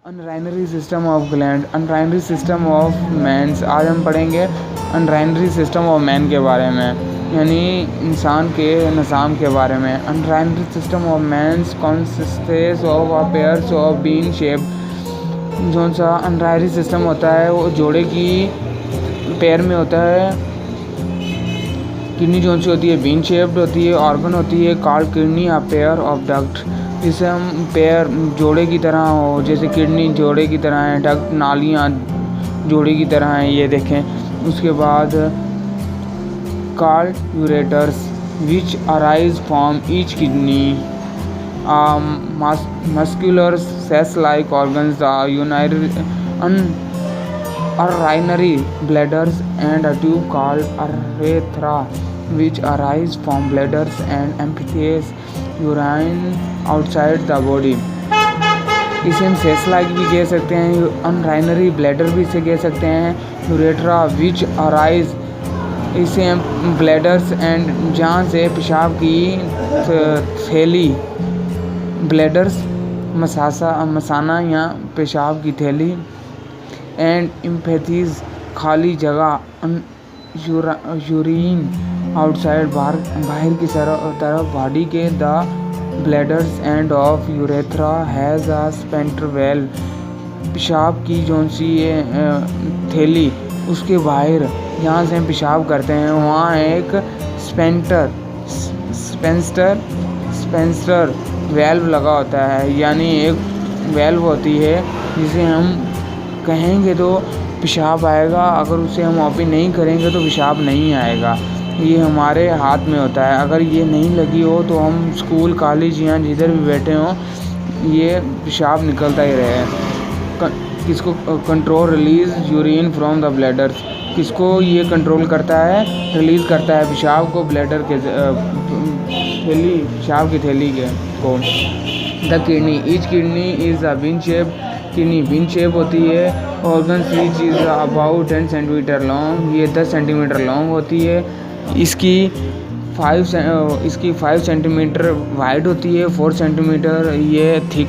अनराइनरी system of gland, urinary system of man's. आज हम पढ़ेंगे अनराइनरी सिस्टम ऑफ मैन के बारे में, यानी इंसान के निज़ाम के बारे में। Urinary system of man's consists of a pairs of bean shape. जो सा अनराइनरी सिस्टम होता है वो जोड़े की पेयर में होता है। किडनी जो सी होती है बीन शेप्ड होती है। ऑर्गन होती है called kidney a pair of duct, जिसे हम पेयर जोड़े की तरह हो, जैसे किडनी जोड़े की तरह है, डक्ट नालियाँ जोड़े की तरह हैं, ये देखें। उसके बाद called ureters which arise from each kidney, muscular सेस like organs, urinary bladders and a tube called urethra which arise from bladders and empties urine outside the body। इसे हम सेस लाइक भी कह सकते हैं, अनराइनरी ब्लैडर भी इसे कह सकते हैं, यूरेट्रा विच अराइज इसे हम ब्लैडर्स एंड जहाँ से पेशाब की थैली, ब्लैडर्स मसाना या पेशाब की थैली, एंड इम्पैथीज खाली जगह, यूरिन आउटसाइड बाहर की तरफ बॉडी के। The bladders end of urethra has a स्पेंटर well, पेशाब की जो सी थैली उसके बाहर जहाँ से हम पेशाब करते हैं वहाँ एक स्पेंसर वेल्व लगा होता है, यानी एक वेल्व होती है जिसे हम कहेंगे तो पेशाब आएगा, अगर उसे हम ओपन नहीं करेंगे तो पेशाब नहीं आएगा। ये हमारे हाथ में होता है, अगर ये नहीं लगी हो तो हम स्कूल कॉलेज या जिधर भी बैठे हों ये पेशाब निकलता ही रहे। किसको control release urine from the bladders, किसको ये कंट्रोल करता है, रिलीज़ करता है पेशाब को ब्लैडर के थैली, पेशाब की थैली के को। The kidney, each kidney is a bean shape, kidney bean shape होती है। Organ which is about 10 centimetre long, ये 10 सेंटीमीटर लॉन्ग होती है। इसकी 5 सेंटीमीटर वाइड होती है, 4 सेंटीमीटर ये थिक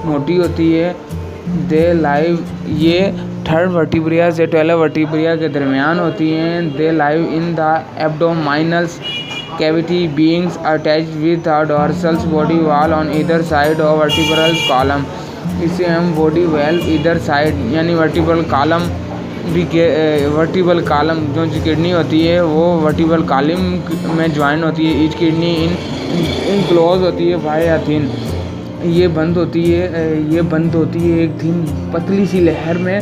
मोटी होती है। दे लाइव, ये 3rd वर्टिब्रिया से 12 वर्टिब्रिया के दरमियान होती हैं। They live in the abdominal cavity being attached with the dorsal body wall on either side of vertebral column। इसे हम बॉडी वेल इधर साइड यानी वर्टिबल कॉलम भी वर्टिबल कॉलम जो किडनी होती है वो वर्टिबल कॉलम में ज्वाइन होती है। ईच किडनी इन क्लोज होती है बाय या थिन, ये बंद होती है एक थिन पतली सी लहर में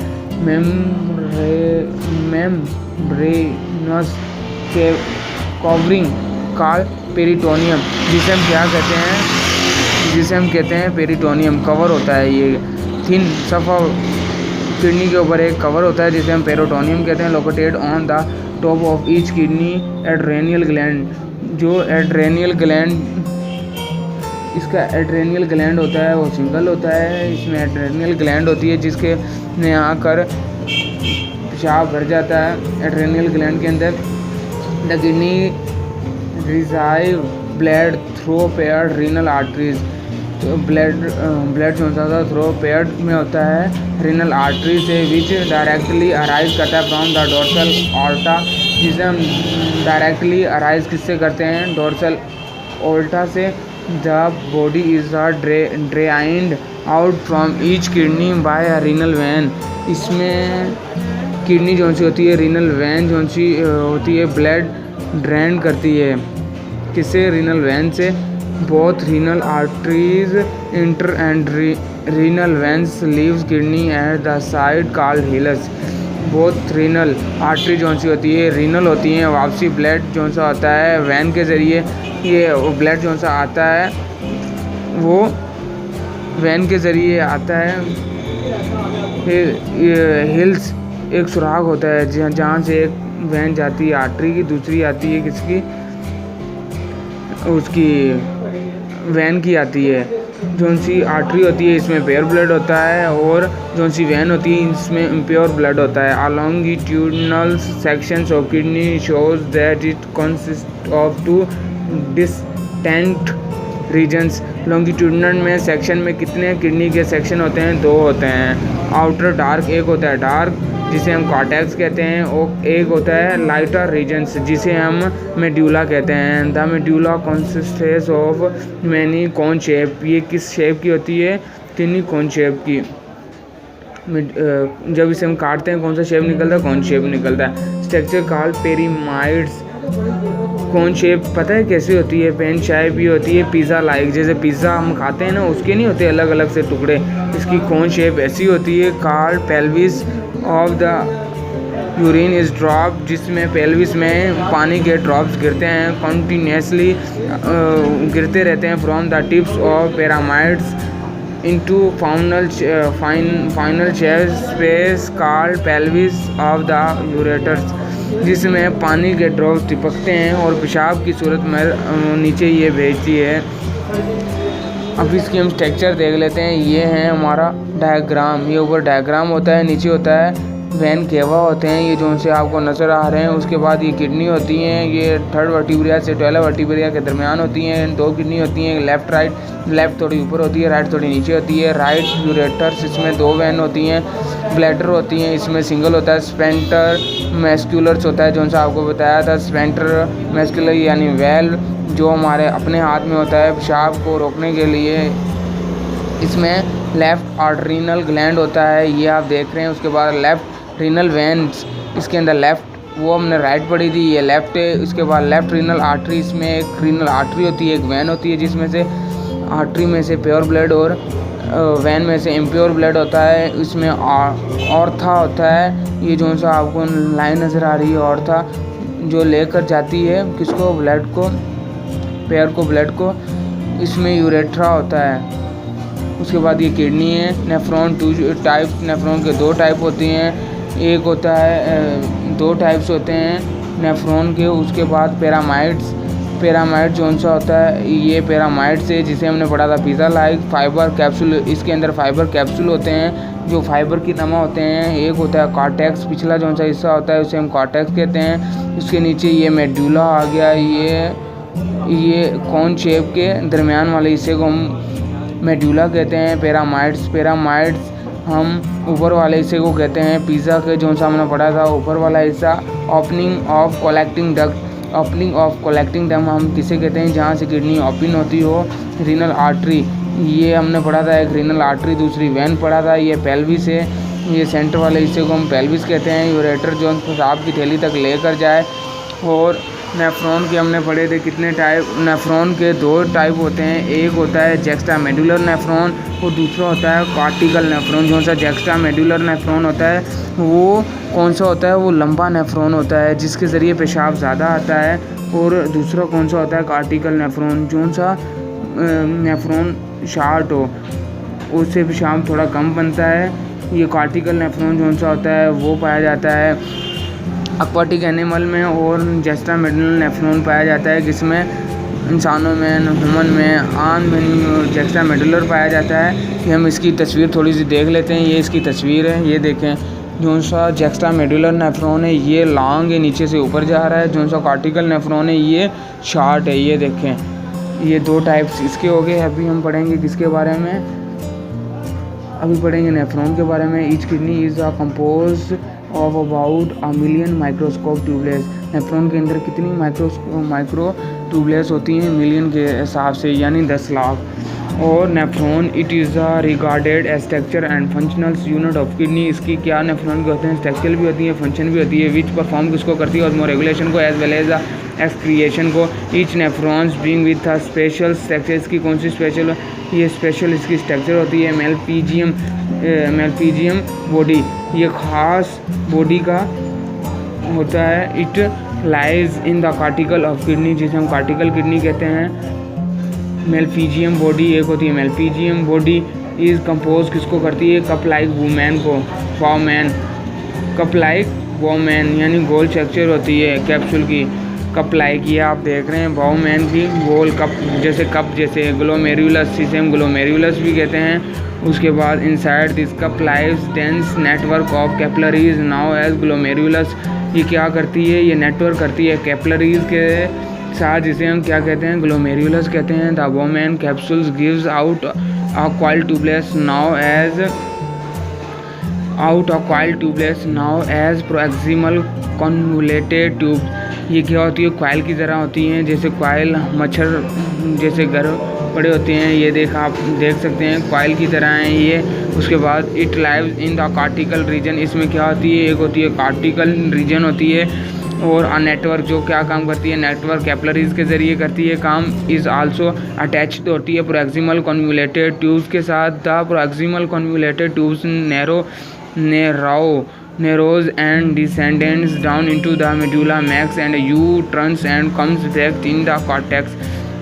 मेम्ब्रेनस के कवरिंग कॉल्ड पेरिटोनियम, जिसे हम कहते हैं पेरिटोनियम कवर होता है। ये थिन सफ़ा किडनी के ऊपर एक कवर होता है जिसे हम पेरिटोनियम कहते हैं। Located on the top of each kidney adrenal gland, जो एड्रेनियल ग्लैंड, इसका एड्रेनियल ग्लैंड होता है वो सिंगल होता है। इसमें एड्रेनियल ग्लैंड होती है जिसके में आकर पेशाब भर जाता है एड्रेनियल ग्लैंड के अंदर। The kidney receive blood through paired renal arteries, तो ब्लड जो सा थ्रो पेयर्ड में होता है रीनल आर्टरी से, विच डायरेक्टली अराइज करता है फ्रॉम द डोर्सल ऑल्टा, जिसे हम डायरेक्टली अराइज किससे करते हैं, डोर्सल ऑल्टा से। The body is drained out from each kidney by a renal vein, इसमें किडनी जो सी होती है रीनल वैन जो सी होती है ब्लड ड्रेन करती है, किससे, रीनल वैन से। Both renal arteries inter and renal vans leaves kidney at the side called hills. Both renal artery जो सी होती है रीनल होती हैं, वापसी ब्लड जो सा होता है वैन के ज़रिए, ये ब्लड जो सा आता है वो वैन के ज़रिए आता है। हिल्स एक सुराग होता है जहाँ से एक वैन जाती है आर्टरी की, दूसरी आती है किसकी, उसकी वैन की आती है। जो सी आर्टरी होती है इसमें प्योर ब्लड होता है और जो सी वैन होती है इसमें इम्प्योर ब्लड होता है। A longitudinal sections of kidney shows that it consist of 2 distinct regions, longitudinal में सेक्शन में कितने किडनी के सेक्शन होते हैं? 2 होते हैं। आउटर डार्क एक होता है डार्क जिसे हम कॉर्टेक्स कहते हैं, और एक होता है लाइटर रीजन्स जिसे हम मेड्यूला कहते हैं। The medulla consists of many cone shape. ये किस शेप की होती है? किडनी कॉन शेप की। जब इसे हम काटते हैं कौन सा शेप निकलता है? कॉन शेप निकलता है। Structure called pyramids. कौन शेप पता है कैसी होती है? पेन शेप भी होती है पिज़्ज़ा लाइक, जैसे पिज़्ज़ा हम खाते हैं ना, उसके नहीं होते अलग अलग से टुकड़े, इसकी कौन शेप ऐसी होती है। Called pelvis of the urine is drop, जिसमें पेल्विस में पानी के ड्रॉप्स गिरते हैं, कॉन्टीन्यूसली गिरते रहते हैं from the tips of pyramids into final chest space called pelvis of the ureters, जिसमें पानी के ड्रॉप्स टिपकते हैं और पेशाब की सूरत में नीचे ये भेजती है। अब इसकी हम स्ट्रक्चर देख लेते हैं। ये है हमारा डायग्राम, ये ऊपर डायग्राम होता है, नीचे होता है वैन केवा होते हैं, ये जो उनसे आपको नज़र आ रहे हैं। उसके बाद ये किडनी होती हैं, ये 3rd वर्टिब्रा से 12 वर्टिब्रा के दरमियान होती हैं। 2 किडनी होती हैं, लेफ़्ट राइट, लेफ़्ट थोड़ी ऊपर होती है, राइट थोड़ी नीचे होती है। राइट यूरेटर्स, इसमें 2 वैन होती हैं। ब्लैडर होती हैं, इसमें सिंगल होता है। स्पेंटर मैस्कुलर्स होता है, जो उनसे आपको बताया था। स्पेंटर मैस्कुलर यानी वेल्व जो हमारे अपने हाथ में होता है पेशाब को रोकने के लिए। इसमें लेफ़्ट आर्टरीनल ग्लैंड होता है, ये आप देख रहे हैं। उसके बाद लेफ़्ट रीनल वेन्स, इसके अंदर लेफ़्ट वो हमने राइट पढ़ी थी, ये लेफ़्ट है। उसके बाद लेफ़्ट रीनल आर्टरी, इसमें एक रीनल आर्टरी होती है, एक वैन होती है, जिसमें से आर्टरी में से प्योर ब्लड और वैन में से इम्प्योर ब्लड होता है। इसमें ऑर्था होता है, ये जो सा आपको लाइन नज़र आ रही है ऑर्था, जो लेकर जाती है किसको? ब्लड को, पैर को, ब्लड को। इसमें यूरेट्रा होता है। उसके बाद ये किडनी है। नेफ्रॉन 2 टाइप, नेफ्रॉन के 2 टाइप होती हैं। एक होता है 2 टाइप्स होते हैं नेफ्रॉन के। उसके बाद पैरामाइड्स, पैरामाइड जो सा होता है, ये पैरामाइड से जिसे हमने पढ़ा था पिज़्ज़ा लाइक फाइबर कैप्सूल, इसके अंदर फाइबर कैप्सूल होते हैं जो फाइबर की नमा होते हैं। एक होता है कॉर्टेक्स, पिछला जो सा हिस्सा होता है उसे हम कॉर्टेक्स कहते हैं। उसके नीचे ये मेडुला आ गया, ये कौन शेप के दरमियान वाले हिस्से को हम मेडुला कहते हैं। पैरामाइड्स हम ऊपर वाले हिस्से को कहते हैं पिज़्ज़ा के, जो सा हमने पढ़ा था ऊपर वाला हिस्सा। Opening of collecting duct, opening of collecting duct हम किसे कहते हैं? जहाँ से किडनी ओपन होती हो। रीनल आर्टरी, ये हमने पढ़ा था, एक रीनल आर्टरी, दूसरी वैन पढ़ा था। ये पेल्विस है, ये सेंटर वाले हिस्से को हम पेल्विस कहते हैं। यूरेटर जो पेशाब की थैली तक लेकर जाए। और नेफ्रॉन के हमने पढ़े थे कितने टाइप? नेफ्रॉन के 2 टाइप होते हैं, एक होता है जेक्स्ट्रा मेडुलर नेफ्रॉन और दूसरा होता है कॉर्टिकल नेफ्रॉन। जो सा जेक्स्ट्रा मेडुलर नेफ्रॉन होता है वो कौन सा होता है? वो लंबा नेफ्रॉन होता है जिसके ज़रिए पेशाब ज़्यादा आता है। और दूसरा कौन सा होता है? Cortical nephron. जो सा नेफ्रॉन शार्ट हो उससे पेशाब थोड़ा कम बनता है। ये कॉर्टिकल नेफ्रॉन जो सा होता है वो पाया जाता है एक्वाटिक एनिमल में, और जेक्स्ट्रा मेडुलर नेफ्रॉन पाया जाता है जिसमें इंसानों में, ह्यूमन में, आम में जेक्स्ट्रा मेडुलर पाया जाता है। कि हम इसकी तस्वीर थोड़ी सी देख लेते हैं। ये इसकी तस्वीर है, ये देखें। जो सा जेक्स्ट्रा मेडुलर नेफ्रॉन है ये लॉन्ग है, नीचे से ऊपर जा रहा है। जो सा कॉर्टिकल नेफ्रॉन है ये शॉर्ट है, ये देखें। ये 2 टाइप्स इसके हो गए। अभी हम पढ़ेंगे किसके बारे में? अभी पढ़ेंगे नेफ्रॉन के बारे में। Each kidney is a compose of about 1 million microscope tubeless. Nephron के अंदर कितनी माइक्रो ट्यूबलेस होती हैं? मिलियन के हिसाब से, यानी 10 लाख। और nephron it is a regarded as structure and functionals unit of kidney. इसकी क्या नेफ्रॉन के होते हैं? स्ट्रक्चर भी होती है, फंक्शन भी होती है। विच परफॉर्म किसको करती है? ऑस्मो रेगुलेशन को as well as the excretion को। Each nephrons being with a special structure. इसकी कौन सी स्पेशल? ये स्पेशल इसकी स्ट्रक्चर होती है मेलफिजियम बॉडी, ये ख़ास बॉडी का होता है। It lies in the cortical of kidney, जिसे हम कार्टिकल किडनी कहते हैं। मेलफिजियम बॉडी एक होती है। मेलफिजियम बॉडी इज़ कंपोज किसको करती है? कप लाइक वूमैन को, वाउमैन, कप लाइक वाउमैन यानी गोल स्ट्रक्चर होती है कैप्सूल की। कप लाइक, ये आप देख रहे हैं वाउमैन की गोल कप जैसे ग्लोमेरुलस, जिसे हम ग्लोमेरुलस भी कहते हैं। उसके बाद inside this cup lives dense network of capillaries now as glomerulus. ये क्या करती है? ये नेटवर्क करती है कैपिलरीज के साथ जिसे हम क्या कहते हैं, ग्लोमेरुलस कहते हैं। The women capsules gives out a coiled tubulus now as proximal convoluted tubes। ये क्या होती है, कॉइल की तरह होती हैं, जैसे कॉइल मच्छर जैसे घर पड़े होते हैं, ये आप देख सकते हैं कॉइल की तरह हैं ये। उसके बाद it lives in the cortical region, इसमें क्या होती है, एक होती है कार्टिकल रीजन होती है, और अ नेटवर्क जो क्या काम करती है, नेटवर्क कैपिलरीज के ज़रिए करती है काम। इज़ आल्सो अटैच्ड होती है प्रोक्सिमल कन्वोल्यूटेड ट्यूब्स के साथ। The proximal convoluted tubes narrows and descends down into the medulla max and U-turns and comes back in the cortex।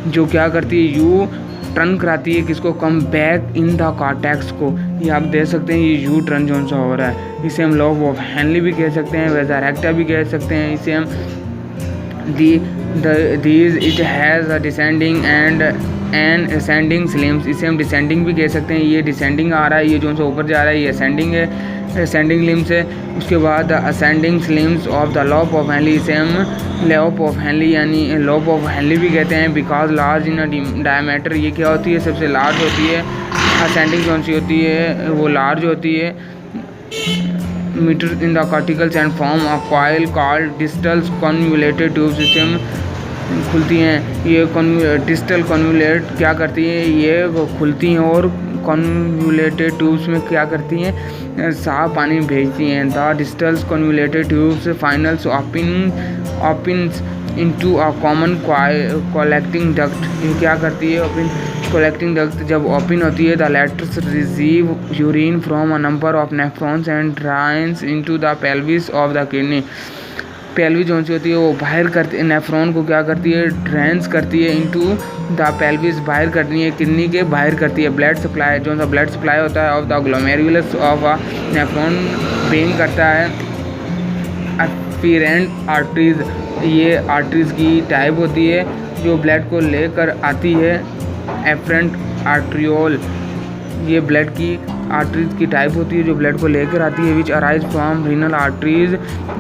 जो क्या करती है, यू टर्न कराती है किसको, come back in the cortex को। ये आप देख सकते हैं, ये यू टर्न जो सा हो रहा है, इसे हम लॉब ऑफ हेनली भी कह सकते हैं, वेजा रेक्टा भी कह सकते हैं। इसे हम it has a descending and ascending Slims, इसे हम डिसेंडिंग भी कह सकते हैं। ये डिसेंडिंग आ रहा है, ये जो सा ऊपर जा रहा है, ये असेंडिंग है, असेंडिंग लिम्स है। उसके बाद ascending Slims of the lobe of Henley, इसे हम लॉब ऑफ हेनली यानी लॉब ऑफ हेनली भी कहते हैं। बिकॉज लार्ज इन डायमीटर, ये क्या होती है, सबसे लार्ज होती है। असेंडिंग कौन सी होती है, वो लार्ज होती है। Metre in the corticals and form of coil called distals convoluted tube system खुलती हैं। ये डिस्टल कन्वोल्यूट क्या करती हैं, ये खुलती हैं और कन्वोल्यूटेड ट्यूब्स में क्या करती हैं, साफ पानी में भेजती हैं। The distals convoluted tubes finals opens into a common collecting duct, ये क्या करती है, ओपन कलेक्टिंग डक्ट जब ओपन होती है, the latters receive urine from a number of nephrons and drains into the pelvis of the kidney. Pelvis जो सी होती है वो बाहर करती है, नेफ्रॉन को क्या करती है, ड्रेन्स करती है इनटू द पेल्विस, बाहर करती है, किडनी के बाहर करती है। ब्लड सप्लाई जो सा ब्लड सप्लाई होता है of the glomerulus of a nephron being करता है अफेरेंट आर्टरीज, ये आर्टरीज की टाइप होती है जो ब्लड को लेकर आती है। एफरेंट आर्ट्रियोल, ये ब्लड की आर्टरीज की टाइप होती है जो ब्लड को लेकर आती है। विच अराइज फ्रॉम रीनल आर्टरीज,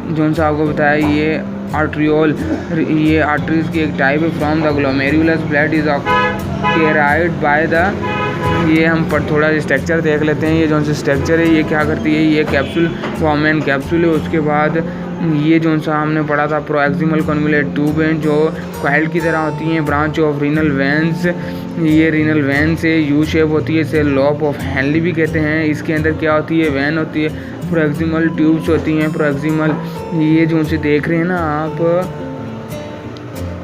जो सा आपको बताया ये आर्ट्रियोल, ये आर्टरीज की एक टाइप है। From the glomerulus blood is carried by the, ये हम पर थोड़ा स्ट्रक्चर देख लेते हैं। ये जो सा स्ट्रक्चर है, ये क्या करती है, ये कैप्सूल वोमेन कैप्सूल है। उसके बाद ये जो सा हमने पढ़ा था प्रोक्सिमल कन्वोल्यूटेड ट्यूब है जो कॉइल की तरह होती हैं। ब्रांच ऑफ रीनल वेंस, ये रीनल वेन से यू शेप होती है, इसे लॉब ऑफ हेनली भी कहते हैं। इसके अंदर क्या होती है, वैन होती है, प्रोक्सिमल ट्यूब्स होती हैं। प्रोक्सिमल ये जो से देख रहे हैं ना आप,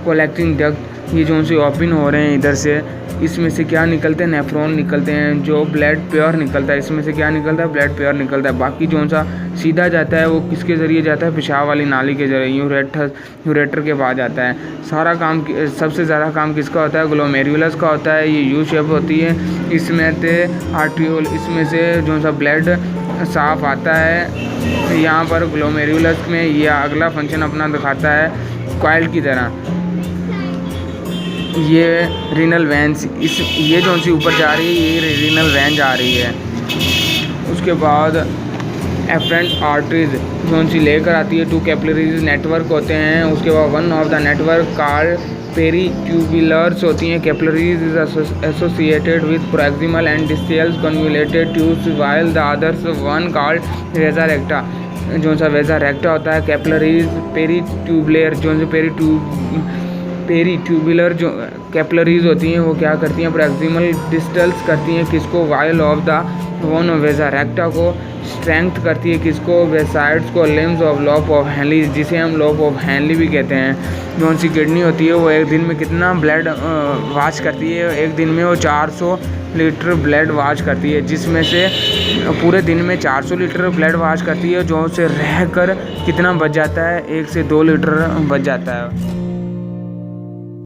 कलेक्टिंग डक्ट, ये जो से ओपन हो रहे हैं इधर से, इसमें से क्या निकलते हैं, नेफ्रॉन निकलते हैं, जो ब्लड प्योर निकलता है, इसमें से क्या निकलता है, ब्लड प्योर निकलता है। बाकी जो सा सीधा जाता है वो किसके ज़रिए जाता है, पेशाब वाली नाली के ज़रिए, यूरेटर के बाद जाता है। सारा काम सबसे ज़्यादा काम किसका होता है, ग्लोमेरुलस का होता है। ये यू शेप होती है, इसमें से आर्ट्रियोल, इसमें से जो सा ब्लड साफ आता है। यहाँ पर ग्लोमेरुलस में ये अगला फंक्शन अपना दिखाता है कॉइल की तरह। ये रीनल वैन्स, इस ये जो सी ऊपर जा रही है, ये रीनल वैन जा रही है। उसके बाद एफरेंट आर्टरीज जो सी लेकर आती है, टू कैपिलरीज नेटवर्क होते हैं। उसके बाद one of the network called peritubulars होती हैं। Capillaries is associated with proximal and distal convoluted tubes while the others one called vasa recta, जो सा वेजा रेक्टा होता है। कैपिलरीज पेरीट्यूबुलर, जो पेरीट्यूबुलर जो कैपिलरीज होती हैं वो क्या करती हैं, प्रोक्सिमल डिस्टल्स करती हैं किसको, while of the one vasa recta को स्ट्रेंथ करती है किसको, वेसाइड्स को, limbs of loop of Henle, जिसे हम लॉब ऑफ हेनली भी कहते हैं। जो सी किडनी होती है वो एक दिन में कितना ब्लड वाश करती है, एक दिन में वो 400 लीटर ब्लड वाश करती है, जिसमें से पूरे दिन में 400 लीटर ब्लड वाश करती है, जो से रह कर कितना बच जाता है, 1 से 2 लीटर बच जाता है।